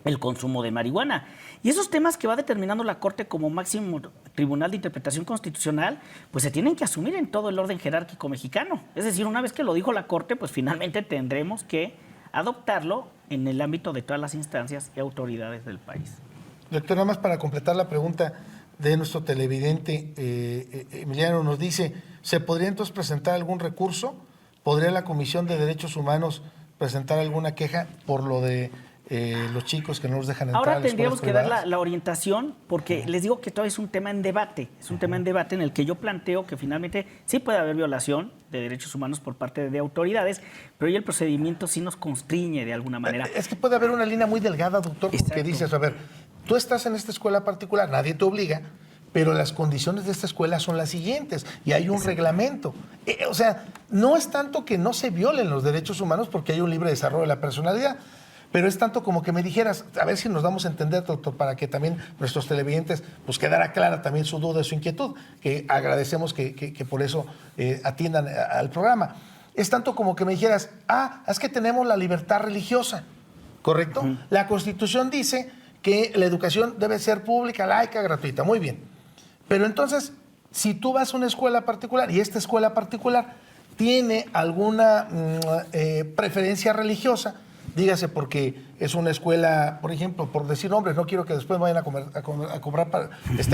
el consumo de marihuana. Y esos temas que va determinando la Corte como máximo tribunal de interpretación constitucional, pues se tienen que asumir en todo el orden jerárquico mexicano. Es decir, una vez que lo dijo la Corte, pues finalmente tendremos que adoptarlo en el ámbito de todas las instancias y autoridades del país. Doctor, nada más para completar la pregunta de nuestro televidente, Emiliano nos dice, ¿se podría entonces presentar algún recurso? ¿Podría la Comisión de Derechos Humanos presentar alguna queja por lo de los chicos que no los dejan entrar a Ahora las tendríamos escuelas que dar privadas? la orientación, porque les digo que todavía es un tema en debate. Es un tema en debate en el que yo planteo que finalmente sí puede haber violación de derechos humanos por parte de autoridades, pero hoy el procedimiento sí nos constriñe de alguna manera. Es que puede haber una línea muy delgada, doctor, porque Exacto. dices, a ver, tú estás en esta escuela particular, nadie te obliga, pero las condiciones de esta escuela son las siguientes y hay un reglamento. O sea, no es tanto que no se violen los derechos humanos porque hay un libre desarrollo de la personalidad, pero es tanto como que me dijeras, a ver si nos damos a entender, doctor, para que también nuestros televidentes pues quedara clara también su duda, su inquietud, que agradecemos que por eso atiendan al programa. Es tanto como que me dijeras, es que tenemos la libertad religiosa, ¿correcto? Uh-huh. La Constitución dice que la educación debe ser pública, laica, gratuita, muy bien. Pero entonces, si tú vas a una escuela particular y esta escuela particular tiene alguna preferencia religiosa, dígase porque es una escuela, por ejemplo, por decir nombres, no quiero que después vayan a cobrar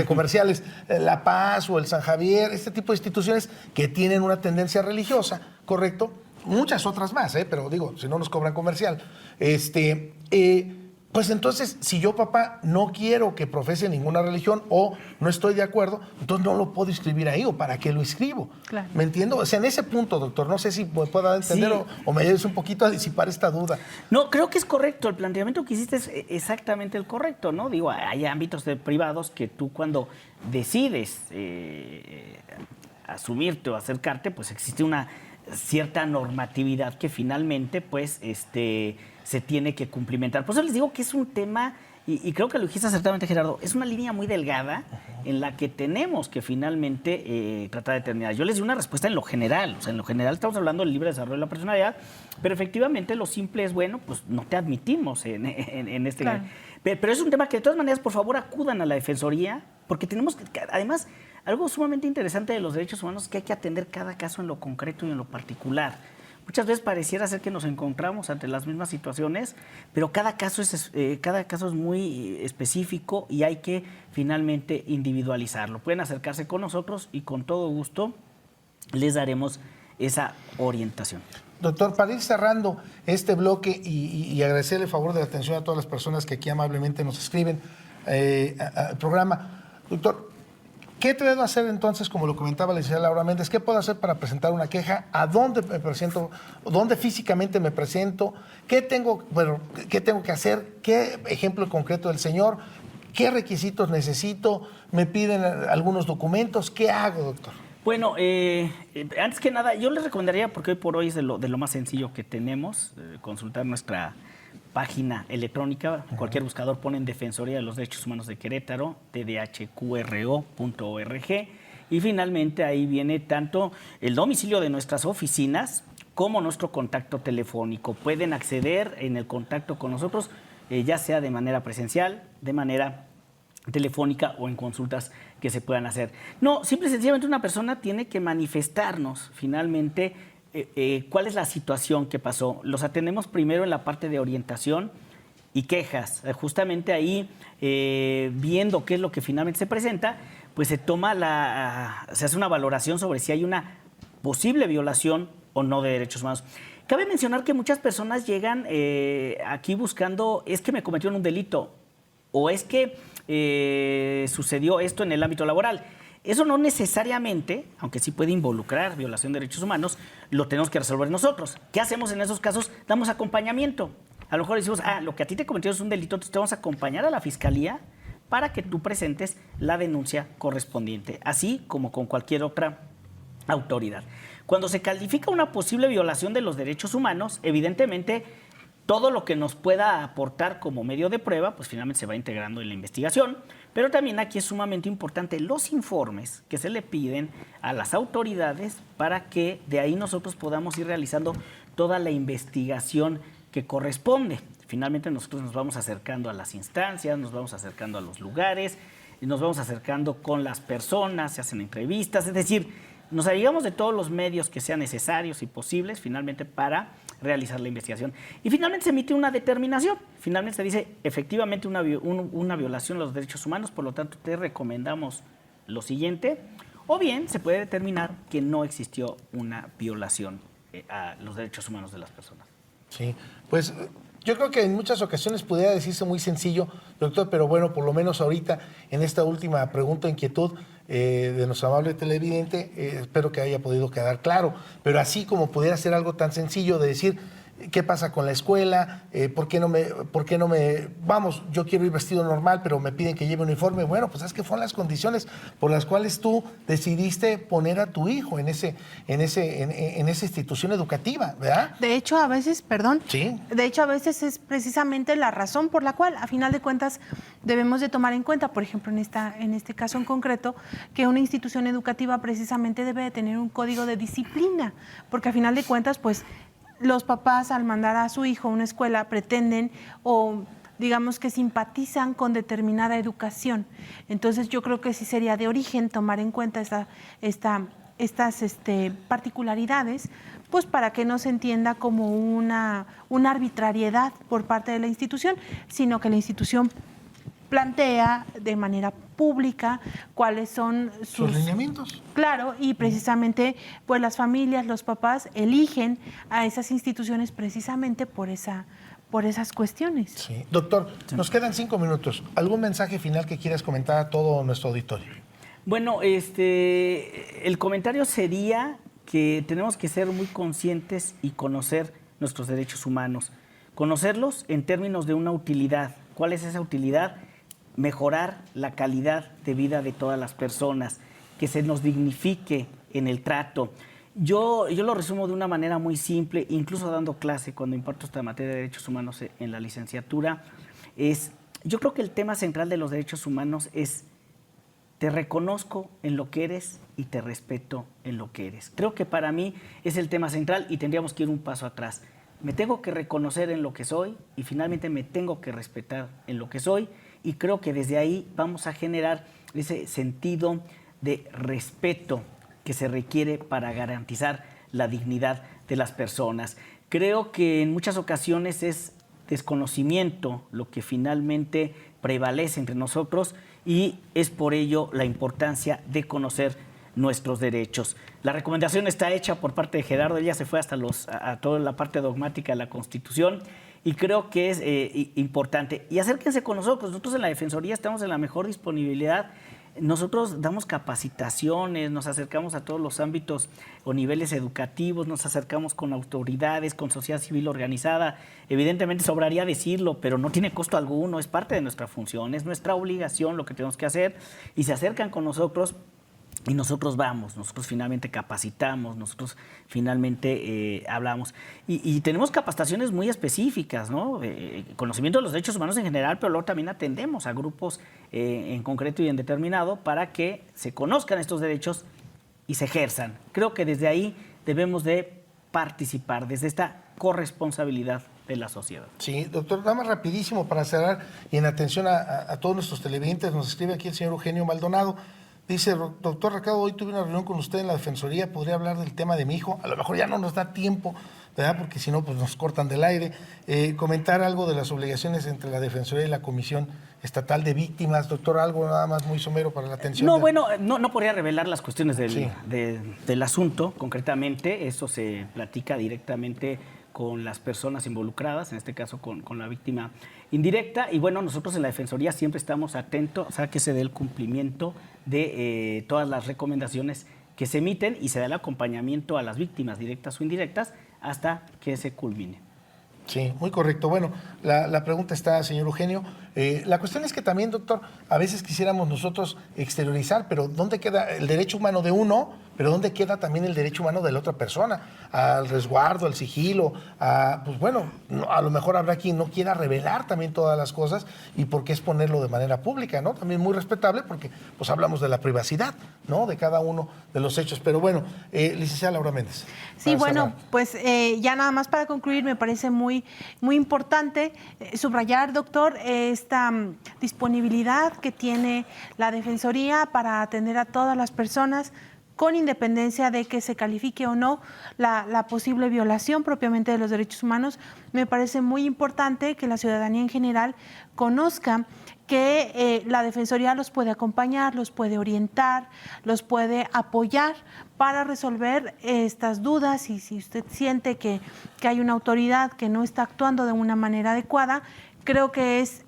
comerciales, La Paz o el San Javier, este tipo de instituciones que tienen una tendencia religiosa, ¿correcto? Muchas otras más, pero digo, si no nos cobran comercial. Pues entonces, si yo, papá, no quiero que profese ninguna religión o no estoy de acuerdo, entonces no lo puedo inscribir ahí, o ¿para qué lo inscribo? Claro. ¿Me entiendo? O sea, en ese punto, doctor, no sé si me pueda entender sí. o me ayudes un poquito a disipar esta duda. No, creo que es correcto. El planteamiento que hiciste es exactamente el correcto, ¿no? Digo, hay ámbitos privados que tú cuando decides asumirte o acercarte, pues existe una cierta normatividad que finalmente, pues, se tiene que cumplimentar. Por eso les digo que es un tema, y creo que lo dijiste acertadamente, Gerardo, es una línea muy delgada en la que tenemos que finalmente tratar de determinar. Yo les di una respuesta en lo general, o sea, en lo general estamos hablando del libre desarrollo de la personalidad, pero efectivamente lo simple es, bueno, pues no te admitimos en este... Claro. Pero es un tema que de todas maneras, por favor, acudan a la Defensoría, porque tenemos que, además, algo sumamente interesante de los derechos humanos es que hay que atender cada caso en lo concreto y en lo particular. Muchas veces pareciera ser que nos encontramos ante las mismas situaciones, pero cada caso es muy específico y hay que finalmente individualizarlo. Pueden acercarse con nosotros y con todo gusto les daremos esa orientación. Doctor, para ir cerrando este bloque y agradecerle el favor de la atención a todas las personas que aquí amablemente nos escriben al programa. Doctor, ¿qué debo hacer entonces, como lo comentaba la licenciada Laura Méndez, qué puedo hacer para presentar una queja? ¿A dónde me presento? ¿Dónde físicamente me presento? ¿Qué tengo que hacer? ¿Qué ejemplo concreto del señor? ¿Qué requisitos necesito? ¿Me piden algunos documentos? ¿Qué hago, doctor? Bueno, antes que nada, yo les recomendaría, porque hoy por hoy es de lo más sencillo que tenemos, consultar nuestra página electrónica. Cualquier buscador pone en Defensoría de los Derechos Humanos de Querétaro, tdhqro.org, y finalmente ahí viene tanto el domicilio de nuestras oficinas como nuestro contacto telefónico. Pueden acceder en el contacto con nosotros, ya sea de manera presencial, de manera telefónica o en consultas que se puedan hacer. No, simple y sencillamente una persona tiene que manifestarnos finalmente cuál es la situación que pasó. Los atendemos primero en la parte de orientación y quejas. Justamente ahí, viendo qué es lo que finalmente se presenta, pues se hace una valoración sobre si hay una posible violación o no de derechos humanos. Cabe mencionar que muchas personas llegan aquí buscando, es que me cometieron un delito o es que sucedió esto en el ámbito laboral. Eso no necesariamente, aunque sí puede involucrar violación de derechos humanos, lo tenemos que resolver nosotros. ¿Qué hacemos en esos casos? Damos acompañamiento. A lo mejor decimos, lo que a ti te cometió es un delito, entonces te vamos a acompañar a la fiscalía para que tú presentes la denuncia correspondiente, así como con cualquier otra autoridad. Cuando se califica una posible violación de los derechos humanos, evidentemente todo lo que nos pueda aportar como medio de prueba, pues finalmente se va integrando en la investigación, pero también aquí es sumamente importante los informes que se le piden a las autoridades para que de ahí nosotros podamos ir realizando toda la investigación que corresponde. Finalmente nosotros nos vamos acercando a las instancias, nos vamos acercando a los lugares, y nos vamos acercando con las personas, se hacen entrevistas, es decir, nos ayudamos de todos los medios que sean necesarios y posibles finalmente para realizar la investigación. Y finalmente se emite una determinación. Finalmente se dice efectivamente una violación a los derechos humanos, por lo tanto te recomendamos lo siguiente. O bien se puede determinar que no existió una violación a los derechos humanos de las personas. Sí, pues yo creo que en muchas ocasiones pudiera decirse muy sencillo, doctor, pero bueno, por lo menos ahorita en esta última pregunta, inquietud de nuestro amable televidente, espero que haya podido quedar claro, pero así como pudiera ser algo tan sencillo de decir, ¿qué pasa con la escuela? ¿Por qué no me, vamos, yo quiero ir vestido normal, pero me piden que lleve uniforme? Bueno, pues es que fueron las condiciones por las cuales tú decidiste poner a tu hijo en esa institución educativa, ¿verdad? De hecho, a veces, Sí. de hecho, a veces es precisamente la razón por la cual, a final de cuentas, debemos de tomar en cuenta, por ejemplo, en este caso en concreto, que una institución educativa precisamente debe de tener un código de disciplina, porque a final de cuentas, pues, los papás al mandar a su hijo a una escuela pretenden o digamos que simpatizan con determinada educación. Entonces yo creo que sí sería de origen tomar en cuenta estas particularidades, pues para que no se entienda como una arbitrariedad por parte de la institución, sino que la institución plantea de manera pública cuáles son sus lineamientos. Claro, y precisamente pues las familias, los papás eligen a esas instituciones precisamente por esas cuestiones. Sí. Doctor, nos quedan 5 minutos. ¿Algún mensaje final que quieras comentar a todo nuestro auditorio? Bueno, el comentario sería que tenemos que ser muy conscientes y conocer nuestros derechos humanos. Conocerlos en términos de una utilidad. ¿Cuál es esa utilidad? Mejorar la calidad de vida de todas las personas, que se nos dignifique en el trato. Yo lo resumo de una manera muy simple, incluso dando clase cuando imparto esta materia de derechos humanos en la licenciatura. Yo creo que el tema central de los derechos humanos es: te reconozco en lo que eres y te respeto en lo que eres. Creo que para mí es el tema central y tendríamos que ir un paso atrás. Me tengo que reconocer en lo que soy y finalmente me tengo que respetar en lo que soy. Y creo que desde ahí vamos a generar ese sentido de respeto que se requiere para garantizar la dignidad de las personas. Creo que en muchas ocasiones es desconocimiento lo que finalmente prevalece entre nosotros y es por ello la importancia de conocer nuestros derechos. La recomendación está hecha por parte de Gerardo, ella se fue hasta a toda la parte dogmática de la Constitución. Y creo que es importante. Y acérquense con nosotros. Nosotros en la Defensoría estamos en la mejor disponibilidad. Nosotros damos capacitaciones, nos acercamos a todos los ámbitos o niveles educativos, nos acercamos con autoridades, con sociedad civil organizada. Evidentemente sobraría decirlo, pero no tiene costo alguno, es parte de nuestra función, es nuestra obligación lo que tenemos que hacer. Y se acercan con nosotros. Y nosotros nosotros finalmente capacitamos, nosotros finalmente hablamos. Y tenemos capacitaciones muy específicas, ¿no? Conocimiento de los derechos humanos en general, pero luego también atendemos a grupos en concreto y en determinado para que se conozcan estos derechos y se ejerzan. Creo que desde ahí debemos de participar, desde esta corresponsabilidad de la sociedad. Sí, doctor, nada más rapidísimo para cerrar y en atención a todos nuestros televidentes, nos escribe aquí el señor Eugenio Maldonado. Dice, doctor Recado, hoy tuve una reunión con usted en la Defensoría, ¿podría hablar del tema de mi hijo? A lo mejor ya no nos da tiempo, ¿verdad? Porque si no, pues nos cortan del aire. Comentar algo de las obligaciones entre la Defensoría y la Comisión Estatal de Víctimas. Doctor, algo nada más muy somero para la atención. No podría revelar las cuestiones del asunto, concretamente. Eso se platica directamente con las personas involucradas, en este caso con la víctima indirecta. Y bueno, nosotros en la Defensoría siempre estamos atentos a que se dé el cumplimiento de todas las recomendaciones que se emiten y se da el acompañamiento a las víctimas directas o indirectas hasta que se culmine. Sí, muy correcto. Bueno, la pregunta está, señor Eugenio. La cuestión es que también, doctor, a veces quisiéramos nosotros exteriorizar, pero ¿dónde queda el derecho humano de uno? Pero ¿dónde queda también el derecho humano de la otra persona? Al resguardo, al sigilo, pues bueno, a lo mejor habrá quien no quiera revelar también todas las cosas y por qué exponerlo de manera pública, ¿no? También muy respetable porque pues hablamos de la privacidad, ¿no? De cada uno de los hechos. Pero bueno, licenciada Laura Méndez. Sí, bueno, pues ya nada más para concluir, me parece muy importante subrayar, doctor, esta disponibilidad que tiene la Defensoría para atender a todas las personas con independencia de que se califique o no la posible violación propiamente de los derechos humanos. Me parece muy importante que la ciudadanía en general conozca que la Defensoría los puede acompañar, los puede orientar, los puede apoyar para resolver estas dudas, y si usted siente que hay una autoridad que no está actuando de una manera adecuada, creo que es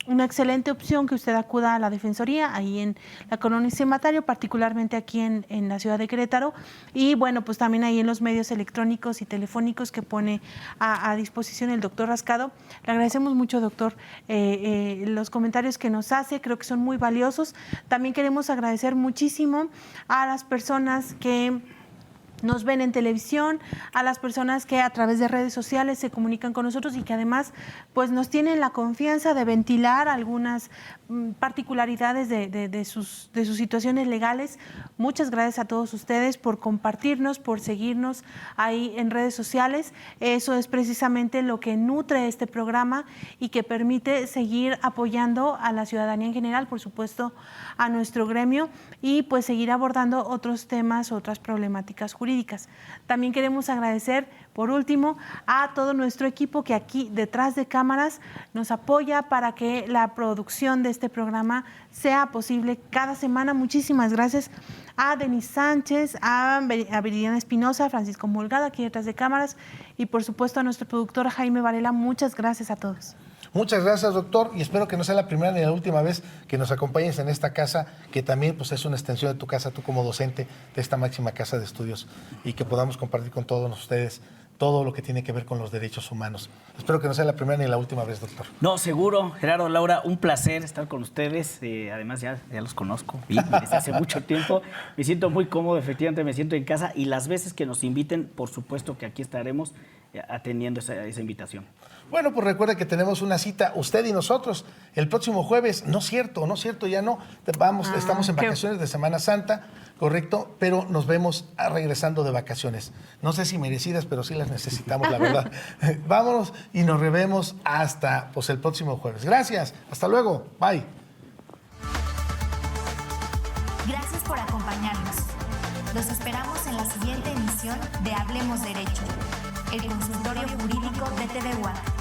una excelente opción que usted acuda a la Defensoría, ahí en la Colonia Cimatario, particularmente aquí en la ciudad de Querétaro, y bueno, pues también ahí en los medios electrónicos y telefónicos que pone a disposición el doctor Rascado. Le agradecemos mucho, doctor, los comentarios que nos hace, creo que son muy valiosos. También queremos agradecer muchísimo a las personas que nos ven en televisión, a las personas que a través de redes sociales se comunican con nosotros y que además pues nos tienen la confianza de ventilar algunas particularidades de sus situaciones legales. Muchas gracias a todos ustedes por compartirnos, por seguirnos ahí en redes sociales. Eso es precisamente lo que nutre este programa y que permite seguir apoyando a la ciudadanía en general, por supuesto a nuestro gremio, y pues seguir abordando otros temas, otras problemáticas jurídicas. También queremos agradecer, por último, a todo nuestro equipo que aquí detrás de cámaras nos apoya para que la producción de este programa sea posible cada semana. Muchísimas gracias a Denis Sánchez, a Viridiana Espinosa, Francisco Molgada, aquí detrás de cámaras, y por supuesto a nuestro productor Jaime Varela. Muchas gracias a todos. Muchas gracias, doctor, y espero que no sea la primera ni la última vez que nos acompañes en esta casa, que también pues, es una extensión de tu casa, tú como docente de esta máxima casa de estudios, y que podamos compartir con todos ustedes todo lo que tiene que ver con los derechos humanos. Espero que no sea la primera ni la última vez, doctor. No, seguro. Gerardo, Laura, un placer estar con ustedes. Además, ya los conozco desde hace mucho tiempo. Me siento muy cómodo, efectivamente, me siento en casa, y las veces que nos inviten, por supuesto que aquí estaremos atendiendo esa invitación. Bueno, pues recuerda que tenemos una cita, usted y nosotros, el próximo jueves. No es cierto, ya no. Estamos en vacaciones de Semana Santa, correcto, pero nos vemos regresando de vacaciones. No sé si merecidas, pero sí las necesitamos, la verdad. Vámonos y nos revemos hasta pues, el próximo jueves. Gracias, hasta luego, bye. Gracias por acompañarnos. Los esperamos en la siguiente emisión de Hablemos Derecho, el consultorio jurídico de TV WAC.